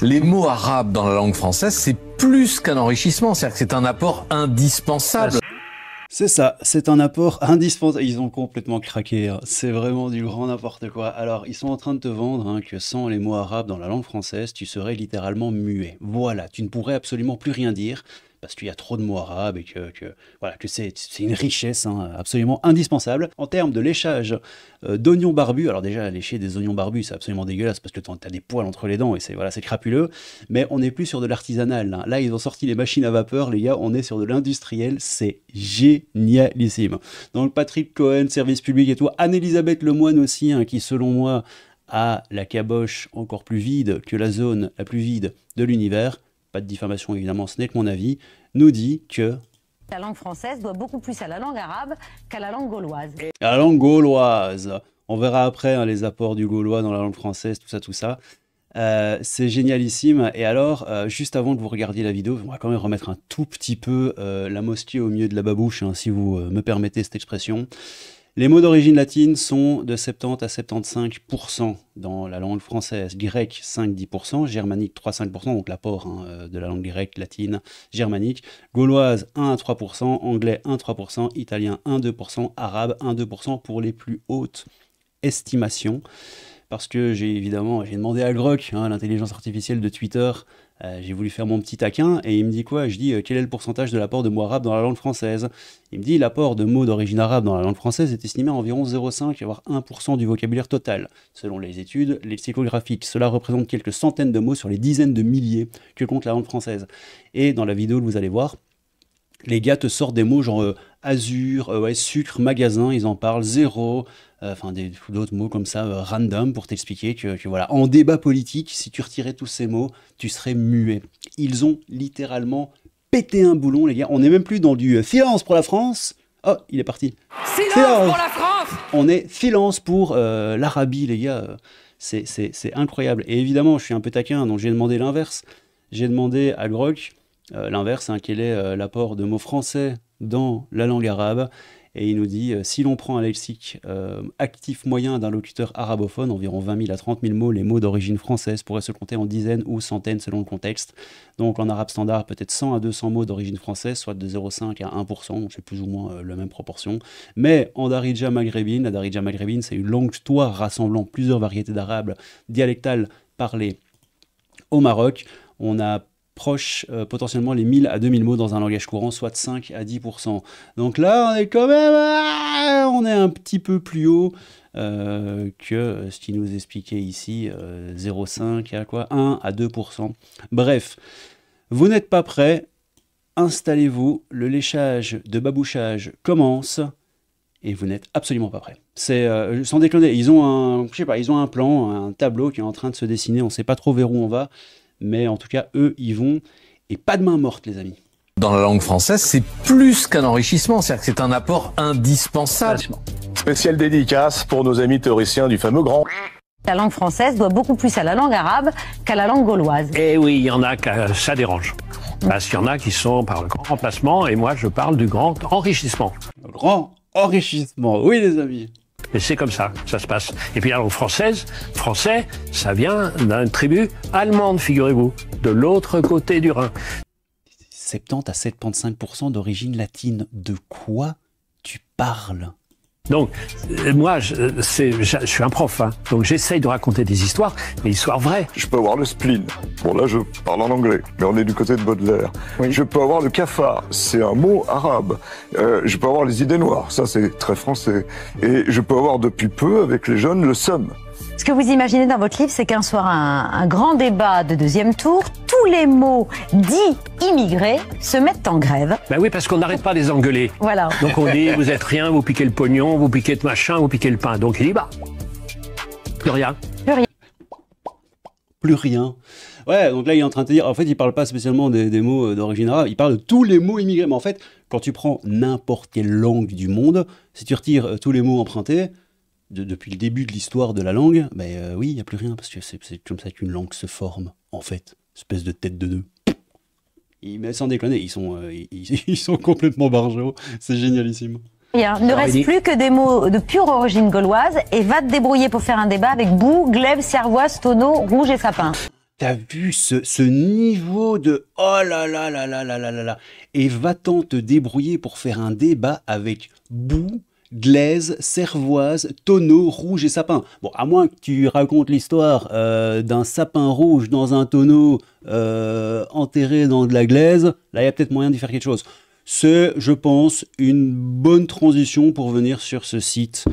Les mots arabes dans la langue française, c'est plus qu'un enrichissement, c'est-à-dire que c'est un apport indispensable. C'est ça, c'est un apport indispensable. Ils ont complètement craqué, hein. C'est vraiment du grand n'importe quoi. Alors, ils sont en train de te vendre hein, que sans les mots arabes dans la langue française, tu serais littéralement muet. Voilà, tu ne pourrais absolument plus rien dire parce qu'il y a trop de mots arabes et voilà, que c'est une richesse hein, absolument indispensable. En termes de léchage d'oignons barbus, alors déjà, lécher des oignons barbus, c'est absolument dégueulasse parce que tu as des poils entre les dents et c'est crapuleux, mais on n'est plus sur de l'artisanal. Là. Là, ils ont sorti les machines à vapeur, les gars, on est sur de l'industriel, c'est génialissime. Donc Patrick Cohen, service public et tout, Anne-Elisabeth Lemoine aussi, hein, qui selon moi a la caboche encore plus vide que la zone la plus vide de l'univers, pas de diffamation évidemment, ce n'est que mon avis, nous dit que la langue française doit beaucoup plus à la langue arabe qu'à la langue gauloise. À la langue gauloise. On verra après hein, les apports du gaulois dans la langue française, tout ça. C'est génialissime. Et alors, juste avant que vous regardiez la vidéo, on va quand même remettre un tout petit peu la mosquée au milieu de la babouche, hein, si vous me permettez cette expression. Les mots d'origine latine sont de 70 à 75% dans la langue française, grec 5-10%, germanique 3-5%, donc l'apport hein, de la langue grecque, latine, germanique, gauloise 1 à 3%, anglais 1-3%, italien 1-2%, arabe 1-2% pour les plus hautes estimations. Parce que j'ai demandé à Grok, hein, l'intelligence artificielle de Twitter, j'ai voulu faire mon petit taquin, et il me dit quoi? Je dis, quel est le pourcentage de l'apport de mots arabes dans la langue française? Il me dit, l'apport de mots d'origine arabe dans la langue française est estimé à environ 0,5 voire 1% du vocabulaire total. Selon les études lexicographiques, cela représente quelques centaines de mots sur les dizaines de milliers que compte la langue française. Et dans la vidéo que vous allez voir, les gars te sortent des mots genre azur, ouais, sucre, magasin, ils en parlent, zéro, enfin d'autres mots comme ça, random, pour t'expliquer que voilà, en débat politique, si tu retirais tous ces mots, tu serais muet. Ils ont littéralement pété un boulon, les gars. On n'est même plus dans du silence pour la France. Oh, il est parti. Silence pour la France. On est silence pour l'Arabie, les gars. C'est incroyable. Et évidemment, je suis un peu taquin, donc j'ai demandé l'inverse. J'ai demandé à Grok l'inverse, hein, quel est l'apport de mots français dans la langue arabe. Et il nous dit, si l'on prend un lexique actif moyen d'un locuteur arabophone, environ 20 000 à 30 000 mots, les mots d'origine française pourraient se compter en dizaines ou centaines selon le contexte. Donc en arabe standard, peut-être 100 à 200 mots d'origine française, soit de 0,5 à 1%, donc c'est plus ou moins la même proportion. Mais en darija maghrébine, la darija maghrébine, c'est une langue toire rassemblant plusieurs variétés d'arabe dialectales parlées au Maroc. On a proche potentiellement les 1000 à 2000 mots dans un langage courant, soit de 5 à 10%. Donc là, on est quand même on est un petit peu plus haut que ce qui nous expliquait ici, 0,5 à quoi 1 à 2%. Bref, vous n'êtes pas prêts, installez-vous, le léchage de babouchage commence et vous n'êtes absolument pas prêts. C'est sans déconner, ils ont un plan, un tableau qui est en train de se dessiner, on ne sait pas trop vers où on va. Mais en tout cas, eux, ils vont, et pas de main morte, les amis. Dans la langue française, c'est plus qu'un enrichissement, c'est-à-dire que c'est un apport indispensable. Spéciale dédicace pour nos amis théoriciens du fameux grand. La langue française doit beaucoup plus à la langue arabe qu'à la langue gauloise. Eh oui, il y en a que ça dérange. Parce qu'il y en a qui sont par le grand remplacement, et moi, je parle du grand enrichissement. Le grand enrichissement, oui, les amis. Et c'est comme ça que ça se passe. Et puis la langue française, français, ça vient d'une tribu allemande, figurez-vous, de l'autre côté du Rhin. 70 à 75% d'origine latine. De quoi tu parles? Donc, moi, je suis un prof, hein, donc j'essaye de raconter des histoires, mais histoires vraies. Je peux avoir le spleen. Bon, là, je parle en anglais, mais on est du côté de Baudelaire. Oui. Je peux avoir le cafard, c'est un mot arabe. Je peux avoir les idées noires, ça, c'est très français. Et je peux avoir depuis peu, avec les jeunes, le seum. Ce que vous imaginez dans votre livre, c'est qu'un soir, un grand débat de deuxième tour, tous les mots dits immigrés se mettent en grève. Ben oui, parce qu'on n'arrête pas de les engueuler. Voilà. Donc on dit, vous êtes rien, vous piquez le pognon, vous piquez le machin, vous piquez le pain. Donc il dit, bah, plus rien. Plus rien. Plus rien. Ouais, donc là, il est en train de te dire, en fait, il parle pas spécialement des mots d'origine arabe, il parle de tous les mots immigrés. Mais en fait, quand tu prends n'importe quelle langue du monde, si tu retires tous les mots empruntés, depuis le début de l'histoire de la langue, ben oui, il n'y a plus rien, parce que c'est comme ça qu'une langue se forme, en fait. Espèce de tête de deux. Mais sans déconner, ils sont complètement barjots, c'est génialissime. Rien. Ne reste plus que des mots de pure origine gauloise, et va te débrouiller pour faire un débat avec boue, glaive, cervoise, tonneau, rouge et sapin. t'as vu ce niveau de oh là là là là là là là là, et va-t'en te débrouiller pour faire un débat avec boue, glaise, cervoise, tonneau, rouge et sapin. Bon, à moins que tu racontes l'histoire d'un sapin rouge dans un tonneau enterré dans de la glaise, là il y a peut-être moyen d'y faire quelque chose. C'est, je pense, une bonne transition pour venir sur ce site.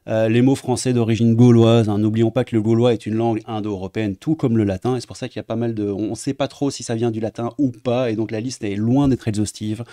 Les mots français d'origine gauloise, hein. N'oublions pas que le gaulois est une langue indo-européenne, tout comme le latin, et c'est pour ça qu'il y a pas mal de... On ne sait pas trop si ça vient du latin ou pas, et donc la liste est loin d'être exhaustive.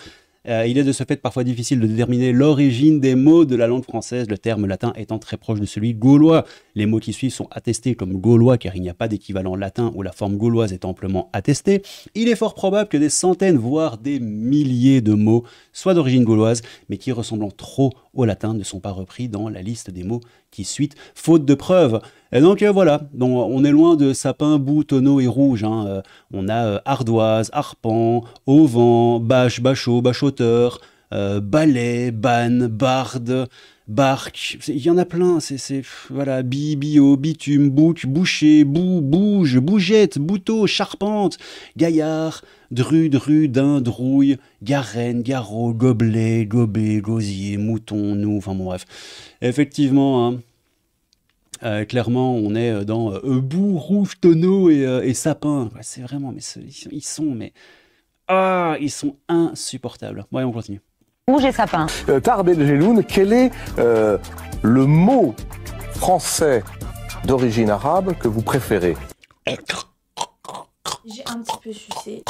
Il est de ce fait parfois difficile de déterminer l'origine des mots de la langue française, le terme latin étant très proche de celui gaulois. Les mots qui suivent sont attestés comme gaulois car il n'y a pas d'équivalent latin où la forme gauloise est amplement attestée. Il est fort probable que des centaines, voire des milliers de mots soient d'origine gauloise, mais qui, ressemblant trop au latin, ne sont pas repris dans la liste des mots qui suit, faute de preuves. Et donc voilà, donc, on est loin de sapin, boue, tonneau et rouge. Hein. On a ardoise, arpent, auvent, bâche, bachot, bachoteur, balai, banne, barde, barque. Il y en a plein. Voilà, bio, bitume, bouc, boucher, boue, bouge, bougette, bouteau, charpente, gaillard, dru, daim, drouille, garenne, garrot, gobelet, gobet, gosier, mouton, nou, enfin bon bref. Effectivement, hein. Clairement, on est dans boue, rouge, tonneau et sapin. C'est vraiment, mais ils sont insupportables. Ouais, on continue. Rouge et sapin. Tahar Belgeloun, quel est le mot français d'origine arabe que vous préférez? J'ai un petit peu sucé.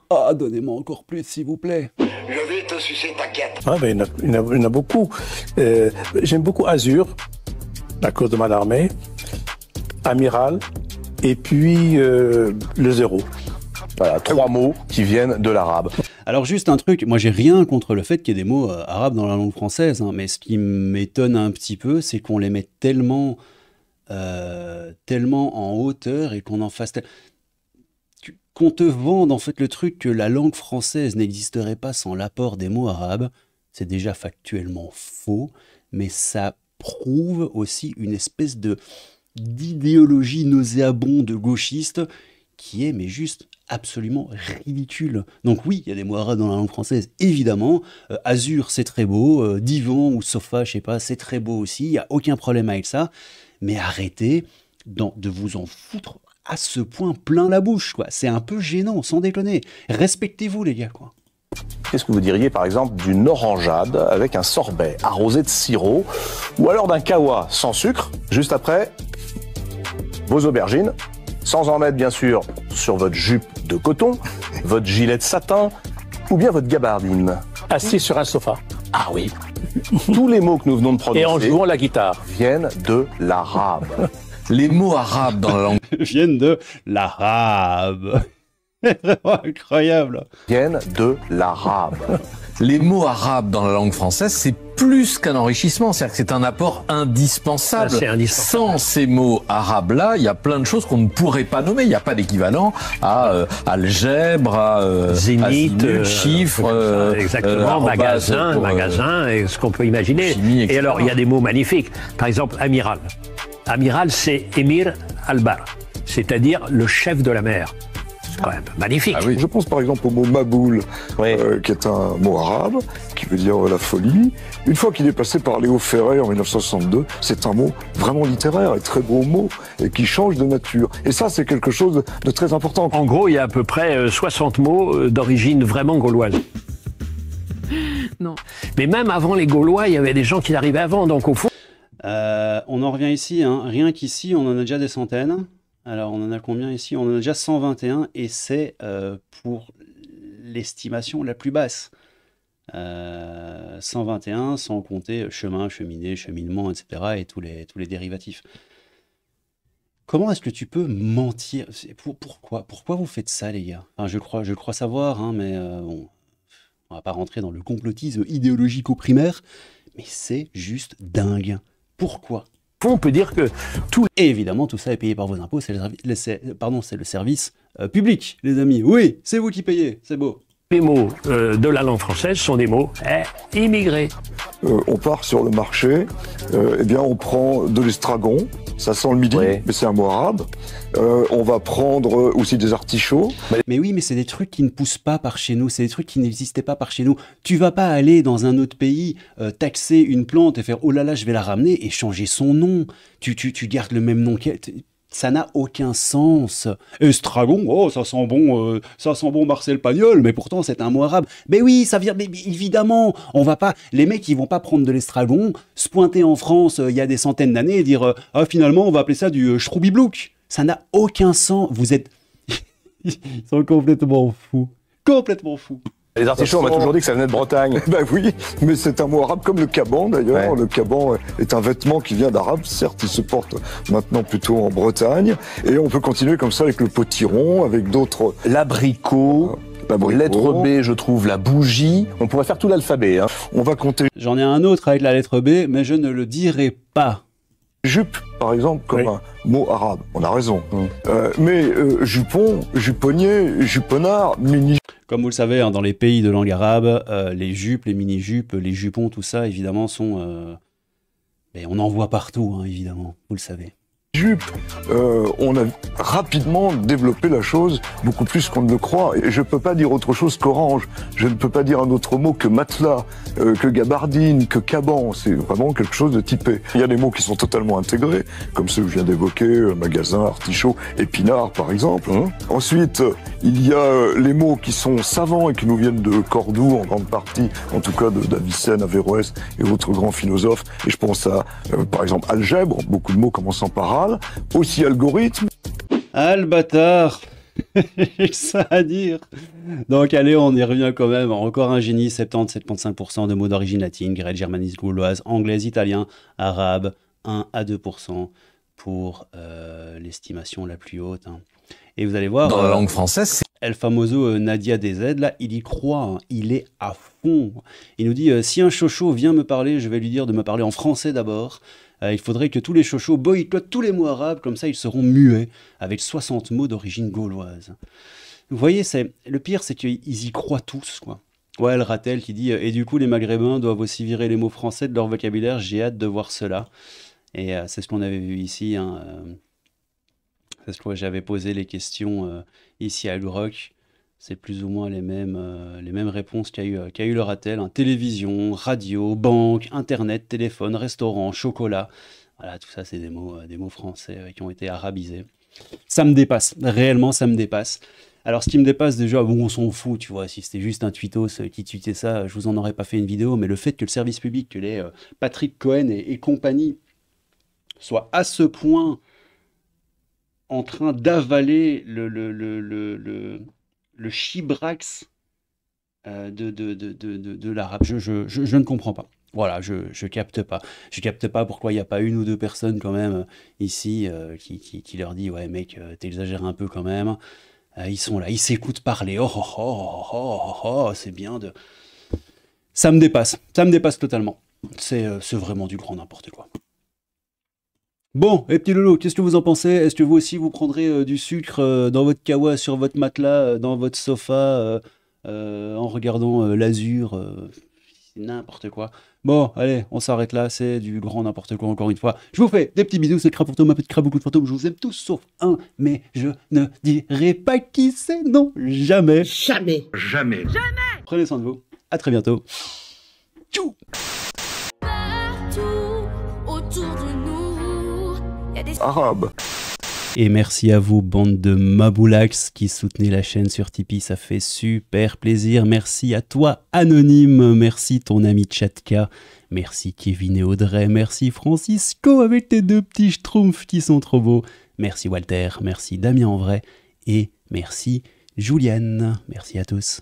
Ah, donnez-moi encore plus, s'il vous plaît. Je vais te sucer, t'inquiète. Ah, ben, il y en a beaucoup. J'aime beaucoup Azur, à cause de mon armée, Amiral, et puis le zéro. Voilà, 3 mots qui viennent de l'arabe. Alors juste un truc, moi j'ai rien contre le fait qu'il y ait des mots arabes dans la langue française, hein, mais ce qui m'étonne un petit peu, c'est qu'on les met tellement en hauteur et qu'on en fasse... Qu'on te vende en fait le truc que la langue française n'existerait pas sans l'apport des mots arabes, c'est déjà factuellement faux, mais ça prouve aussi une espèce d'idéologie nauséabonde gauchiste qui est mais juste absolument ridicule. Donc oui, il y a des mots arabes dans la langue française, évidemment. Azur, c'est très beau. Divan ou sofa, je sais pas, c'est très beau aussi. Il n'y a aucun problème avec ça. Mais arrêtez de vous en foutre à ce point plein la bouche, quoi. C'est un peu gênant, sans déconner. Respectez-vous, les gars, quoi. Qu'est-ce que vous diriez, par exemple, d'une orangeade avec un sorbet arrosé de sirop, ou alors d'un kawa sans sucre, juste après vos aubergines, sans en mettre, bien sûr, sur votre jupe de coton, votre gilet de satin, ou bien votre gabardine. Assis sur un sofa. Ah oui. Tous les mots que nous venons de prononcer et en jouant la guitare viennent de l'arabe. Les mots arabes dans la langue viennent de l'arabe. Vraiment incroyable. Viennent de l'arabe. Les mots arabes dans la langue française, c'est plus qu'un enrichissement, c'est-à-dire que c'est un apport indispensable. C'est indispensable. Sans ces mots arabes-là, il y a plein de choses qu'on ne pourrait pas nommer. Il n'y a pas d'équivalent à algèbre, à zénith, chiffres, exactement, magasin, et ce qu'on peut imaginer. Chimie, et alors, il y a des mots magnifiques. Par exemple, amiral. Amiral, c'est Émir al-Bar, c'est-à-dire le chef de la mer. C'est quand même magnifique. Ah oui. Je pense par exemple au mot Maboul, qui est un mot arabe, qui veut dire la folie. Une fois qu'il est passé par Léo Ferré en 1962, c'est un mot vraiment littéraire, et très beau mot, et qui change de nature. Et ça, c'est quelque chose de très important. En gros, il y a à peu près 60 mots d'origine vraiment gauloise. Non. Mais même avant les Gaulois, il y avait des gens qui arrivaient avant, donc au fond... on en revient ici, hein. Rien qu'ici, on en a déjà des centaines. Alors, on en a combien ici? On en a déjà 121, et c'est pour l'estimation la plus basse. 121, sans compter chemin, cheminée, cheminement, etc. et tous les dérivatifs. Comment est-ce que tu peux mentir? Pourquoi vous faites ça, les gars? Enfin, je crois savoir, hein, mais bon, on va pas rentrer dans le complotisme idéologico-primaire, mais c'est juste dingue. Pourquoi? On peut dire que tout... Et évidemment, tout ça est payé par vos impôts, c'est le service public, les amis. Oui, c'est vous qui payez, c'est beau. Les mots de la langue française sont des mots immigrés. On part sur le marché, eh bien on prend de l'estragon, Ça sent le midi, Ouais. mais c'est un mot arabe. On va prendre aussi des artichauts. Mais oui, mais c'est des trucs qui ne poussent pas par chez nous, c'est des trucs qui n'existaient pas par chez nous. Tu vas pas aller dans un autre pays, taxer une plante et faire « Oh là là, je vais la ramener » et changer son nom. Tu gardes le même nom qu'elle. Ça n'a aucun sens. Estragon, oh, ça sent bon Marcel Pagnol, mais pourtant c'est un mot arabe. Mais oui, ça vient, mais évidemment, on va pas, les mecs, ils vont pas prendre de l'estragon, se pointer en France il y a des centaines d'années et dire ah finalement on va appeler ça du Schroubiblouk. Ça n'a aucun sens. Vous êtes, ils sont complètement fous, complètement fous. Les artichauts, on m'a toujours dit que ça venait de Bretagne. Ben oui, mais c'est un mot arabe comme le caban d'ailleurs. Ouais. Le caban est un vêtement qui vient d'arabe. Certes, il se porte maintenant plutôt en Bretagne. Et on peut continuer comme ça avec le potiron, avec d'autres... L'abricot, l'abricot. lettre B, je trouve, la bougie. On pourrait faire tout l'alphabet. Hein. On va compter J'en ai un autre avec la lettre B, mais je ne le dirai pas. jupe, par exemple, comme Oui. un mot arabe. On a raison. Mais jupon, juponnier, juponnard, mini... Comme vous le savez, hein, dans les pays de langue arabe, les jupes, les mini-jupes, les jupons, tout ça, évidemment, sont... mais on en voit partout, hein, évidemment, vous le savez. Jupe, on a rapidement développé la chose beaucoup plus qu'on ne le croit. Et je ne peux pas dire autre chose qu'orange. Je ne peux pas dire un autre mot que matelas, que gabardine, que caban. C'est vraiment quelque chose de typé. Il y a des mots qui sont totalement intégrés, comme ceux que je viens d'évoquer, magasin, artichaut, épinard par exemple. Ensuite, il y a les mots qui sont savants et qui nous viennent de Cordoue en grande partie, en tout cas d'Avicenne, Averroès et autres grands philosophes. Et je pense à, par exemple, algèbre, beaucoup de mots commençant par al, aussi algorithme. Ah, le bâtard. J'ai que ça à dire. Donc allez, on y revient quand même. Encore un génie, 70-75% de mots d'origine latine, grecque, germanique, gauloise, anglaise, italien, arabe, 1 à 2% pour l'estimation la plus haute. Hein. Et vous allez voir... Dans la langue française, c'est... El famoso Nadia DZ, là, il y croit, hein, il est à fond. Il nous dit, si un chocho vient me parler, je vais lui dire de me parler en français d'abord. Il faudrait que tous les chochos boycottent tous les mots arabes, comme ça ils seront muets, avec 60 mots d'origine gauloise. Vous voyez, le pire, c'est qu'ils y croient tous, quoi. Ouais, El Ratel qui dit, et du coup les Maghrébins doivent aussi virer les mots français de leur vocabulaire, j'ai hâte de voir cela. Et c'est ce qu'on avait vu ici, hein, c'est ce que j'avais posé les questions ici à Groc. C'est plus ou moins les mêmes réponses qu'a eu le Ratel. Hein. Télévision, radio, banque, internet, téléphone, restaurant, chocolat. Voilà, tout ça, c'est des mots français qui ont été arabisés. Ça me dépasse. Réellement, ça me dépasse. Alors, ce qui me dépasse déjà, bon, on s'en fout, tu vois. Si c'était juste un tweetos qui tweetait ça, je vous en aurais pas fait une vidéo. Mais le fait que le service public, que les Patrick Cohen et compagnie soient à ce point en train d'avaler le chibrax de l'arabe. Je ne comprends pas. Voilà, je capte pas. Je capte pas pourquoi il n'y a pas une ou deux personnes quand même ici qui leur dit « Ouais mec, t'exagères un peu quand même. » Ils sont là, ils s'écoutent parler. Oh, oh, oh, oh, oh, oh, c'est bien de... Ça me dépasse totalement. C'est vraiment du grand n'importe quoi. Bon, et petit loulou, qu'est-ce que vous en pensez? Est-ce que vous aussi vous prendrez du sucre dans votre kawa, sur votre matelas, dans votre sofa, en regardant l'azur? C'est n'importe quoi. Bon, allez, on s'arrête là, c'est du grand n'importe quoi encore une fois. Je vous fais des petits bisous, c'est Crapourto, ma petite Craboucou de fantôme, je vous aime tous sauf un, mais je ne dirai pas qui c'est, non, jamais. Jamais. Jamais. Prenez soin de vous, à très bientôt. Tchou. Arabe. Et merci à vous, bande de Maboulax, qui soutenez la chaîne sur Tipeee, ça fait super plaisir. Merci à toi, Anonyme, merci ton ami Chatka, merci Kevin et Audrey, merci Francisco avec tes deux petits schtroumpfs qui sont trop beaux, merci Walter, merci Damien en vrai, et merci Juliane. Merci à tous.